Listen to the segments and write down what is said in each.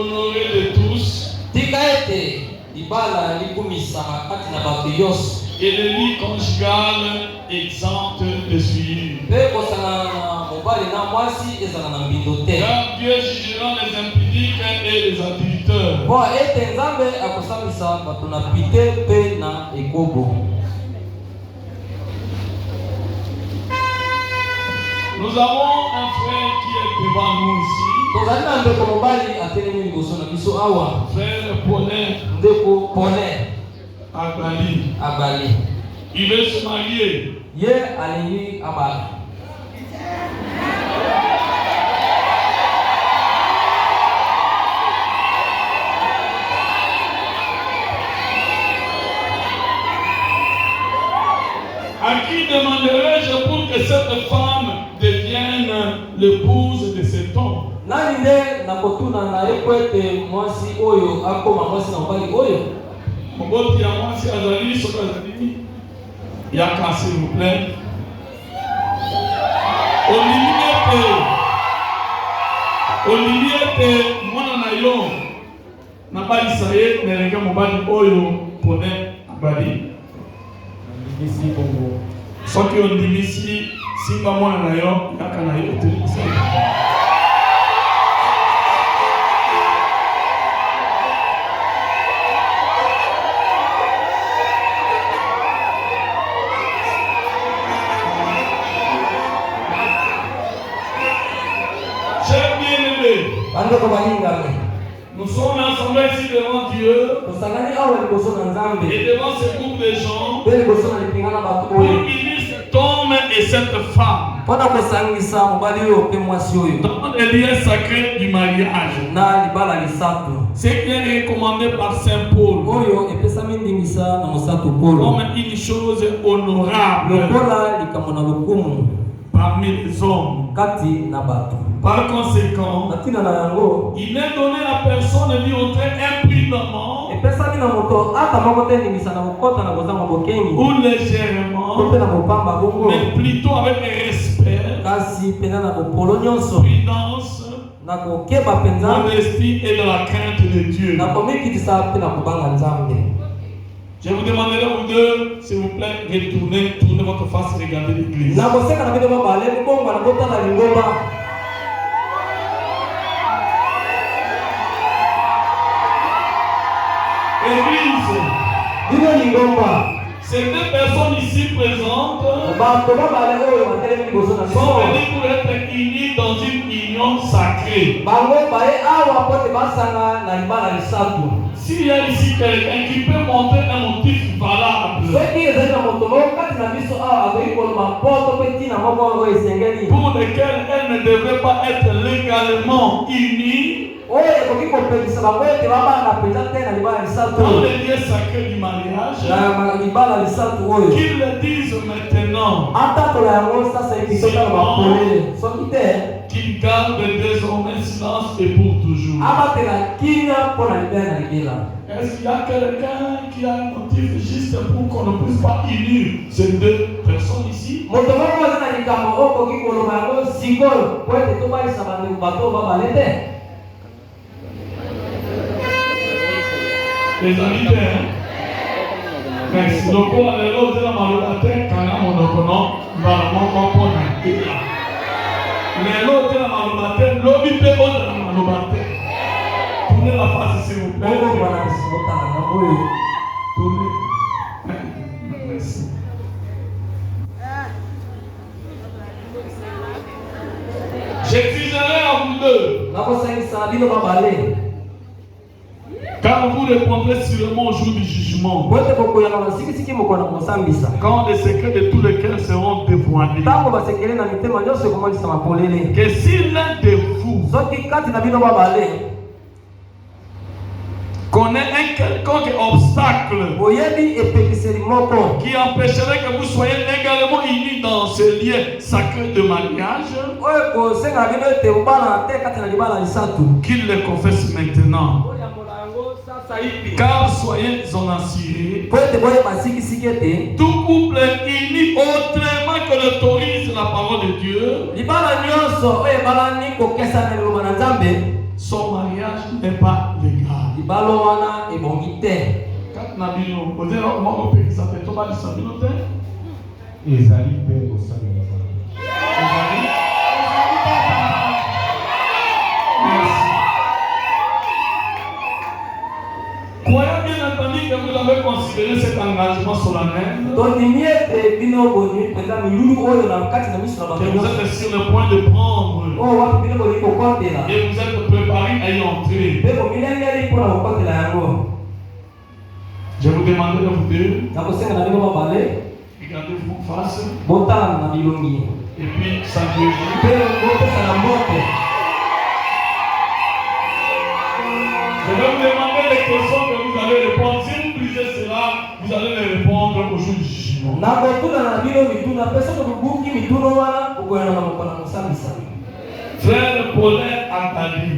honoré de tous. Et le lit conjugal exempt de suivi. Car Dieu jugera les impudiques et les adultères. Nous avons un frère qui est devant nous ici. Frère Paulin Agbali. Il veut se marier. À qui demanderai-je pour que cette femme devienne l'épouse de cet homme? Moboti ya mwasi azali soka azali yaka s'il vous plaît. Olimiete mwana na yo na balisa ye nelenge mobali oyo pone abali. Soki ondimisi simba mwana na yo yaka na yo telisa. Nous sommes ensemble ici devant Dieu et devant ce groupe de gens pour unir cet homme et cette femme dans les liens sacrés du mariage. C'est bien recommandé par Saint Paul comme une chose honorable parmi les hommes. Par conséquent, il n'est donné à personne de lui entrer imprudemment ou légèrement, mais plutôt avec respect, prudence, modestie et de la crainte de Dieu. Je vous demanderai vous deux, s'il vous plaît, tournez votre face et regardez l'église. Église, ces deux personnes ici présentes sont venues pour être unies dans une union sacrée. S'il y a ici quelqu'un qui peut montrer un motif valable pour lequel elle ne devrait pas être légalement unie dans les lieux sacrés du mariage, qu'ils le disent maintenant. Qu'ils gardent désormais silence et pour toujours. Est-ce qu'il y a quelqu'un qui a un motif juste pour qu'on ne puisse pas unir ces deux personnes ici? Les amis, merci. Donc, on a l'autre de la malhonnêteté, quand on a mon nom, on va mais l'autre de la malhonnêteté, l'autre de la malhonnêteté. Tournez la face, s'il vous plaît. Tournez. Merci. J'exigerai à vous deux. Car vous répondrez sûrement au jour du jugement. Quand les secrets de tous les cœurs seront dévoilés. Que si l'un de vous connaît un quelconque obstacle qui empêcherait que vous soyez légalement unis dans ce lieu sacré de mariage, qu'il le confesse maintenant. Car soyez-en assurés, tout couple uni autrement que l'autorise la parole de Dieu, son mariage n'est pas légal. Libaloana et bongité. Quand Nabino, vous avez un pays qui s'appelle Thomas de Sabinote. Ezali pe au sein de la famille. Merci. Croyez bien entendu que vous avez considéré cet engagement solennel. Que vous êtes sur le point de prendre. Et vous êtes préparé à y entrer. Je vous demande de vous deux. Regardez-vous face. Et puis saluez-vous. Je vais vous demander les questions que vous allez répondre. Si vous brisez cela, vous allez les répondre au jour du jugement. Frère Paulin Akali.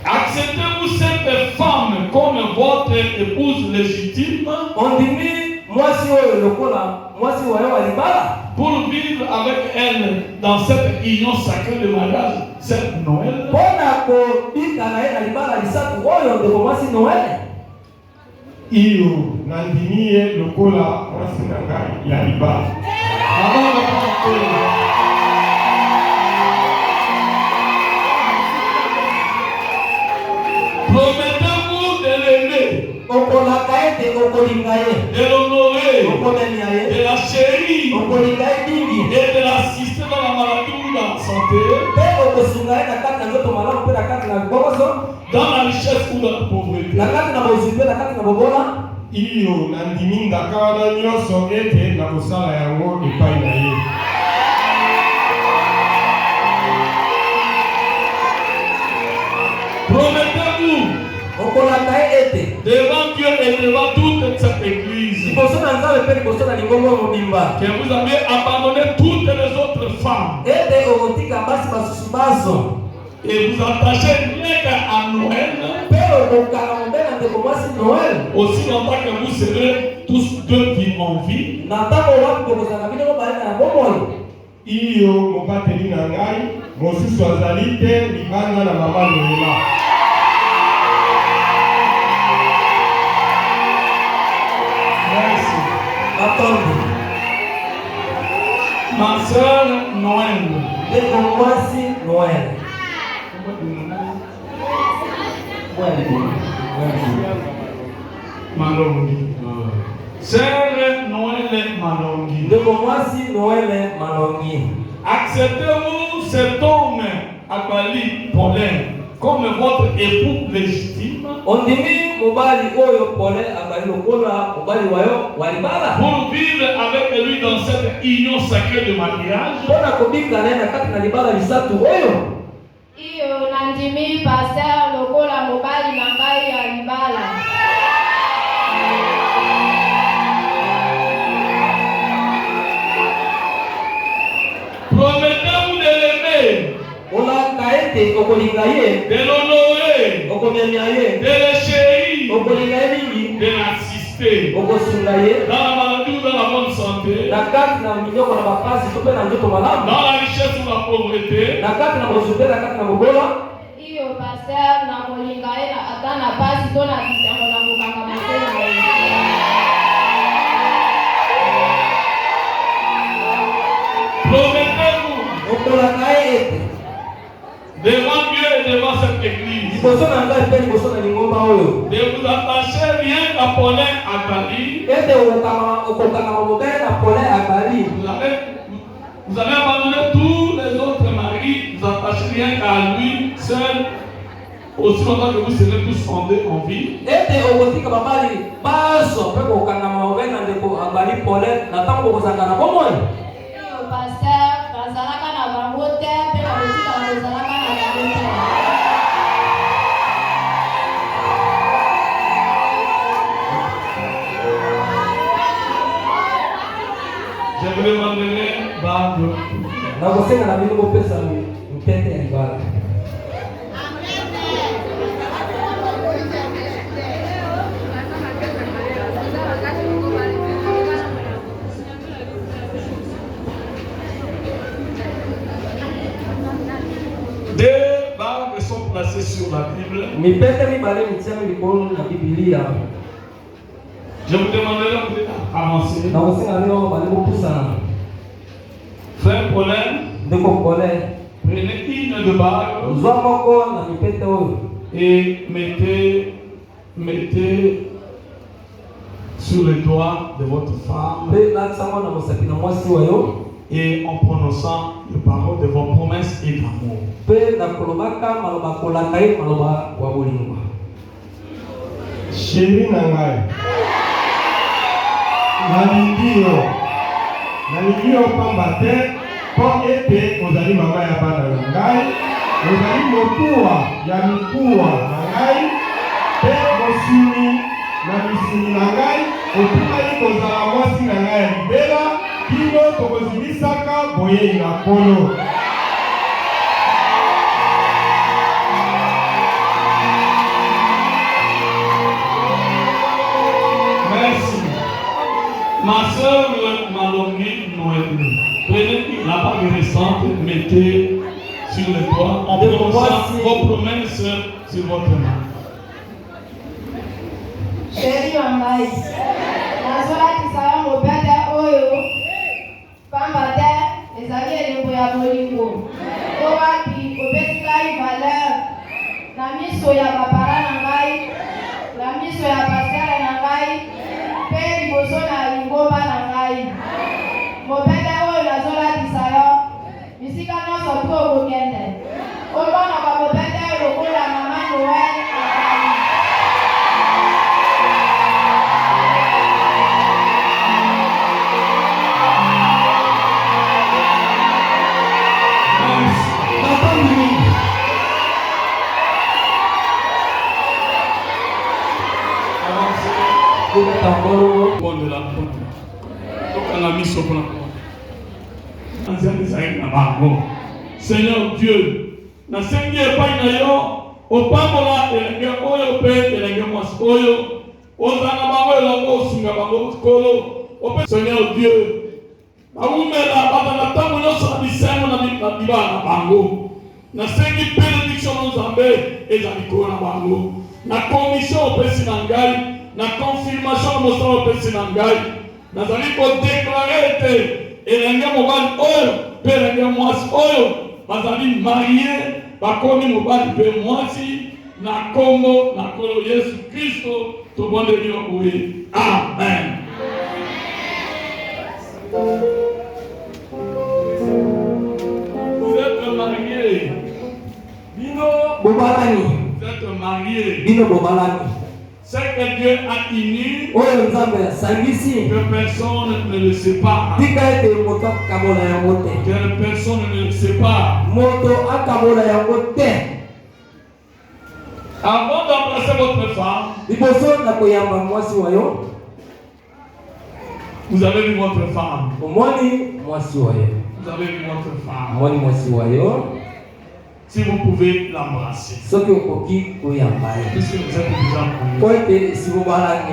Acceptez-vous cette femme comme votre épouse légitime pour vivre avec elle dans cette union sacrée de mariage, cette Noël? Iyo nandimie lokola mwasi na ngai ya libala. Promettez-vous de l'aimer, de l'honorer, de la chérir et de l'assister dans la maladie ou dans la santé, dans la richesse ou dans la pauvreté. Iyo nandimi ndakana nyonso ete na kosala yango epai na ye. Promettez-vous devant Dieu et devant toute cette église que vous avez abandonné toutes les autres femmes et vous attachez rien qu'à Noël, aussi longtemps que vous serez tous deux qui en vie. Iyo mobateli na ngai mosusu azali te libanda na mama Noela. Merci. Ma soeur Noël. Malongi. Sœur Noël Malongi. Acceptez-vous cet homme Akali Paulin comme votre époux légitime pour vivre avec lui dans cette union sacrée de mariage? Iyo nandimi pasteur lokola mobali na ngai ya libala. Promettez-vous de l'aimer, de l'honorer, de le chérir, de l'assister dans la maladie ou dans la bonne santé, dans la richesse ou la pauvreté. Iyo pasteur na kolinga ye na ata na pasi to na bisango na kokanga masela ye. Promettez-vous devant Dieu et devant cette église de vous attacher rien qu'à Paulin Akali. Vous avez abandonné tous les autres maris, vous attachez rien qu'à lui seul, aussi longtemps que vous serez tous fondés en vie. Iyo pasteur bazalaka na bango te pe na botika bazalaka na bango te. Je vous demanderai d'abord. placés sur la Bible. Je vous demanderai d'avancer. Frère Paulin, prenez une de bague et mettez sur les doigts de votre femme et en prononçant les paroles de vos promesses et d'amour. Chérie Nangai, nalingi yo pamba te po ete ozali mama ya bana na ngai, ozali mokuwa ya mikuwa na ngai, pe mosuni na misuni na ngai, otikali kozala mwasi na ngai ya libela, kino tokozimisaka boyei na nkolo. Merci. Ma soeur Malongi Noémie, prenez la bague récente, mettez sur les doigts en prononçant vos promesses sur votre main. Chérie Mamai, nazola kisaya mobete oyo, pamba te ezali elembo ya bolingo. Owapi opesikai valeur na miso ya bapara na ngai, na miso ya pasere na ngai, pe liboso na lingomba na ngai. Mobete oyo nazola kisaya, bisika nyonso tu okokende. Omona kwa mobete oyo lokola mama Noel. Seigneur Dieu, na sengi epai na yo, opambola elenge oyo pe elenge mwasi oyo, ozana bango elongo osunga bango kolo, Seigneur Dieu, baumela batana tango nyonso na bisengo na bibala na bango, na sengi bénédiction na Nzambe ezali kona bango, na commission opesi na ngai, na confirmation na mosala opesi na ngai, nazali kodéclarer ete elenge mobali oyo pe elenge mwasi oyo bazali marié, bakomi mobali pe mwasi, na kombo na kolo Yesu Kristo tobondeli yo boye. Amen. Vous êtes mariés. Bino bobalani. Vous êtes mariés. Bino bobalani. Ce que Dieu a uni, que personne ne le sépare. Que personne ne le sépare. Avant d'embrasser votre femme, vous avez vu votre femme. Vous avez vu votre femme. Si vous pouvez l'embrasser. Puisque vous êtes déjà mariés.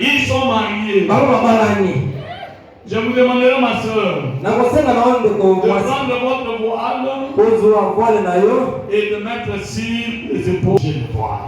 Ils sont mariés. Je vous demanderai, ma soeur, de prendre votre voile et de mettre sur les épaules du voile.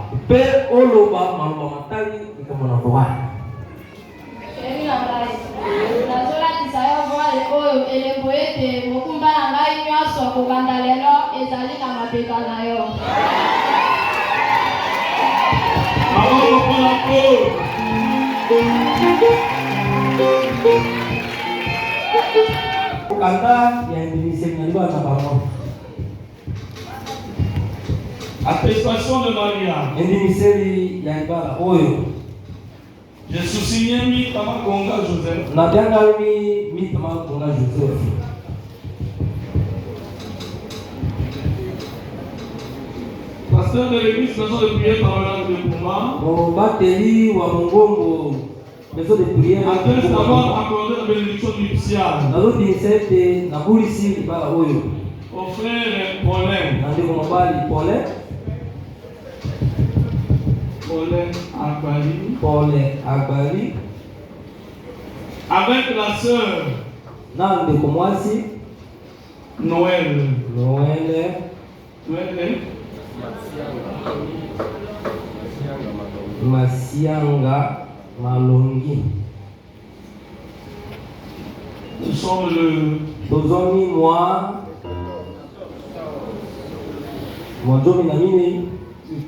Attestation de mariage. Je suis signé Mitama Konga Joseph. Pasteur de l'église, faisons de prier par le de Pouma. Après avoir accordé la bénédiction nuptiale au frère Paulin, Paul Agbari. Avec la sœur Nande Komwasi. Noël. Masianga Malongi. Nous sommes le Tozomi moi. Mwajomi na mimi.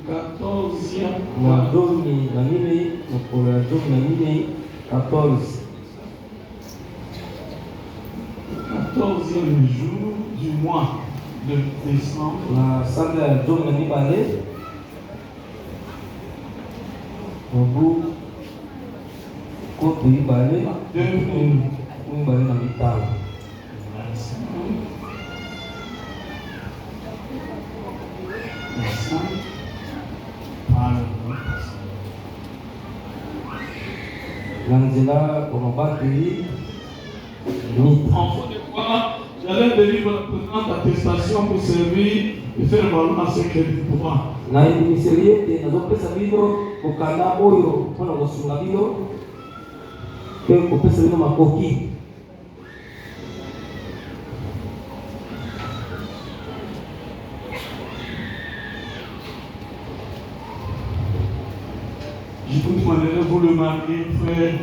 14e. Mwajomi na mimi. Mwajomi na mimi. 14. 14e jour du mois de décembre. Na sanda ya jomi na mibale. Mobu koto ibale. 2000 na mitano. Nanzela Komabaki Enfant de quoi j'allais délivrer la présente attestation pour servir et faire valoir ce que du pouvoir. Na imiserie nazopesa bino kokanda oyo mpona kosunga bino mpe kopesa bino makoki. Je vous demanderai, vous le mariez, frère,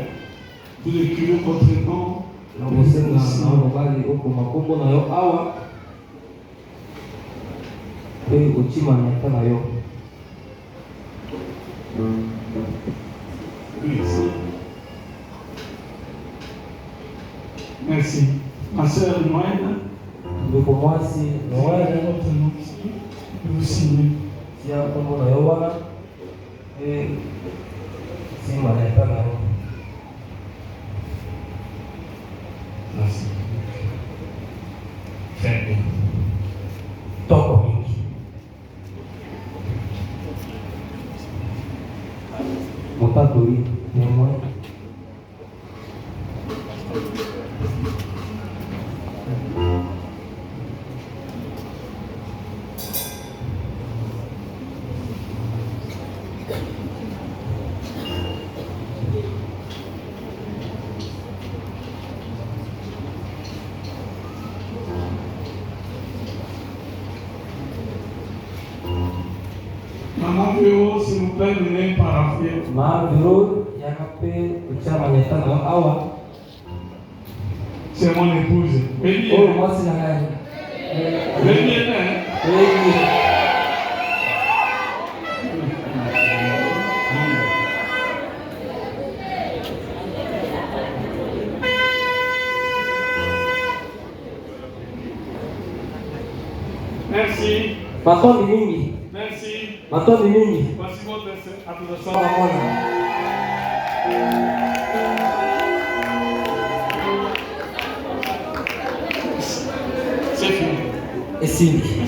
vous écrivez votre nom. Nakosenga na mobali okoma kombo na yo awa mpe okima nyata na yo. Merci. Ma sœur Noël. Ndeko mwasi Noël, Votre nom ici. Vous signez. tia kombo na yo wana mpe sima nyata na yo. Merci. Très bien. Toko mingi. Motatori témoin. Maman Véro, s'il vous plaît, venez parapher. Ma biro yakape kuchama nyata na yo awa. C'est mon épouse. Venez. Oyo mwasi na ngai. Venez, hein. Merci. Matondi mingi. Merci. Matondi mingi. Voici votre attestation. Pamoja. C'est fini. Esili.